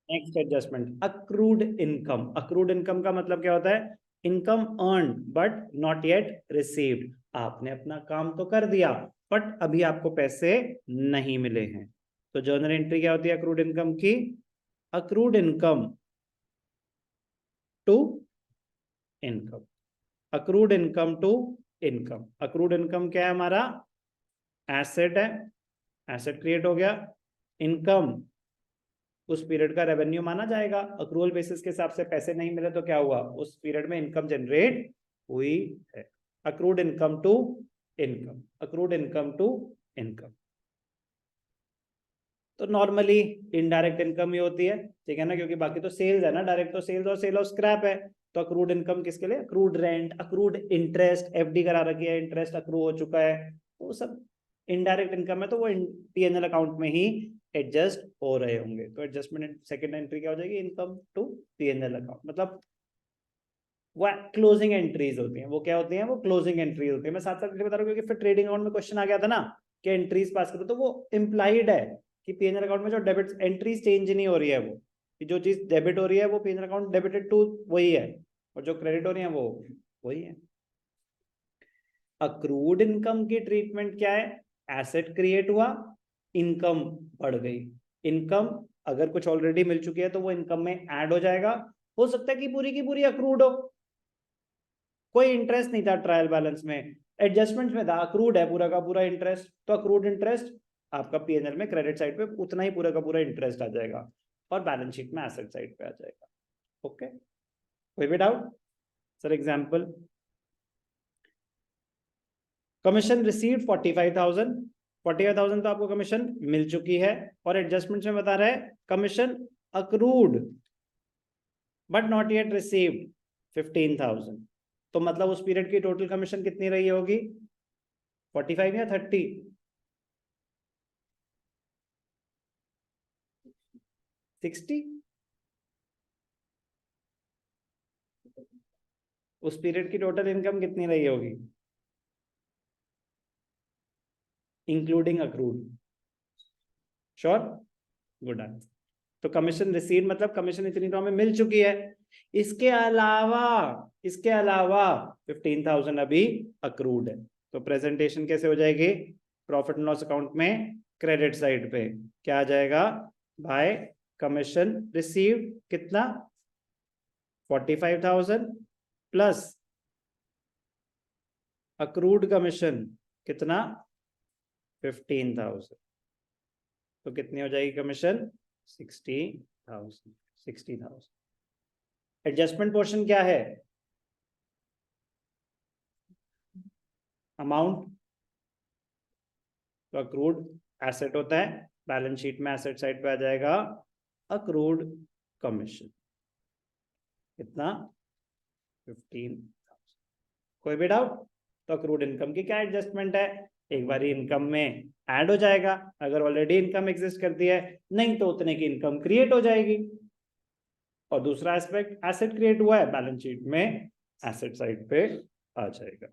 Next adjustment accrued income. Accrued income का मतलब क्या होता है? Income earn but not yet received. आपने अपना काम तो कर दिया बट अभी आपको पैसे नहीं मिले हैं। तो जर्नल एंट्री क्या होती है अक्रूड इनकम की? Accrued income to income. Accrued income to income. Accrued income क्या है हमारा? एसेट है, एसेट क्रिएट हो गया। इनकम उस पीरियड का रेवेन्यू माना जाएगा। अक्रूवल बेसिस के हिसाब से पैसे नहीं मिले तो क्या हुआ? उस पीरियड में इनकम जनरेट हुई है। Accrued income to income, accrued income to income. तो नॉर्मली इनडायरेक्ट इनकम ही होती है, ठीक है ना, क्योंकि बाकी तो सेल्स है ना, डायरेक्ट तो सेल्स और सेल ऑफ स्क्रैप है। तो अक्रूड इनकम किसके लिए? Accrued rent, accrued interest, FD करा रखी है, इंटरेस्ट अक्रू हो चुका है, वो सब इनडायरेक्ट इनकम है, तो वो पीएनएल अकाउंट में ही एडजस्ट हो रहे होंगे। तो एडजस्टमेंट सेकंड एंट्री क्या हो जाएगी? Income to PNL account. मतलब वो क्लोजिंग एंट्रीज होती हैं। वो क्या होती हैं? वो क्लोजिंग एंट्रीज होती है। मैं साथ साथ बता रहा हूँ क्योंकि फिर ट्रेडिंग अकाउंट में क्वेश्चन आ गया था ना कि एंट्रीज पास करो, तो वो इम्प्लाइड है कि पीएनएल अकाउंट में जो डेबिट एंट्रीज चेंज नहीं हो रही है, वो कि जो चीज डेबिट हो रही है वो पीएनएल अकाउंट डेबिटेड टू वही है, और जो क्रेडिट हो रही है वो वही है। अक्रूड इनकम की ट्रीटमेंट क्या है? एसेट क्रिएट हुआ, इनकम बढ़ गई। इनकम अगर कुछ ऑलरेडी मिल चुकी है तो वो इनकम में ऐड हो जाएगा। हो सकता है कि पूरी की पूरी अक्रूड हो, कोई इंटरेस्ट नहीं था ट्रायल बैलेंस में, एडजस्टमेंट में था, अक्रूड है पूरा का पूरा इंटरेस्ट, तो अक्रूड इंटरेस्ट आपका पीएनएल में क्रेडिट साइड पे उतना ही पूरा का पूरा इंटरेस्ट आ जाएगा और बैलेंस शीट में एसेट साइड पे आ जाएगा। ओके, कोई भी doubt? Sir example, commission received 45,000, 45,000 तो आपको कमीशन मिल चुकी है, और एडजस्टमेंट में बता रहा है commission accrued but not yet received 15,000। तो मतलब उस पीरियड की टोटल कमीशन कितनी रही होगी? 45 या 30? 60? उस पीरियड की टोटल इनकम कितनी रही होगी including accrued? Sure? Good answer. तो कमीशन रिसीव मतलब कमीशन इतनी तो हमें मिल चुकी है, इसके अलावा 15,000 अभी अक्रूड है। तो प्रेजेंटेशन कैसे हो जाएगी? प्रॉफिट एंड लॉस अकाउंट में क्रेडिट साइड पे क्या आ जाएगा? बाय कमीशन रिसीव कितना? 45,000 प्लस अक्रूड कमीशन कितना? 15,000। तो कितनी हो जाएगी कमीशन? 60,000। 60,000। एडजस्टमेंट पोर्शन क्या है? अमाउंट। तो अक्रूड एसेट होता है, बैलेंस शीट में एसेट साइड पे आ जाएगा अक्रूड कमीशन कितना? 15,000। कोई भी डाउट? तो अक्रूड इनकम की क्या एडजस्टमेंट है? एक बार इनकम में ऐड हो जाएगा अगर ऑलरेडी इनकम एग्जिस्ट करती है, नहीं तो उतने की इनकम क्रिएट हो जाएगी। और दूसरा एस्पेक्ट, एसेट क्रिएट हुआ है, बैलेंस शीट में एसेट साइड पे आ जाएगा।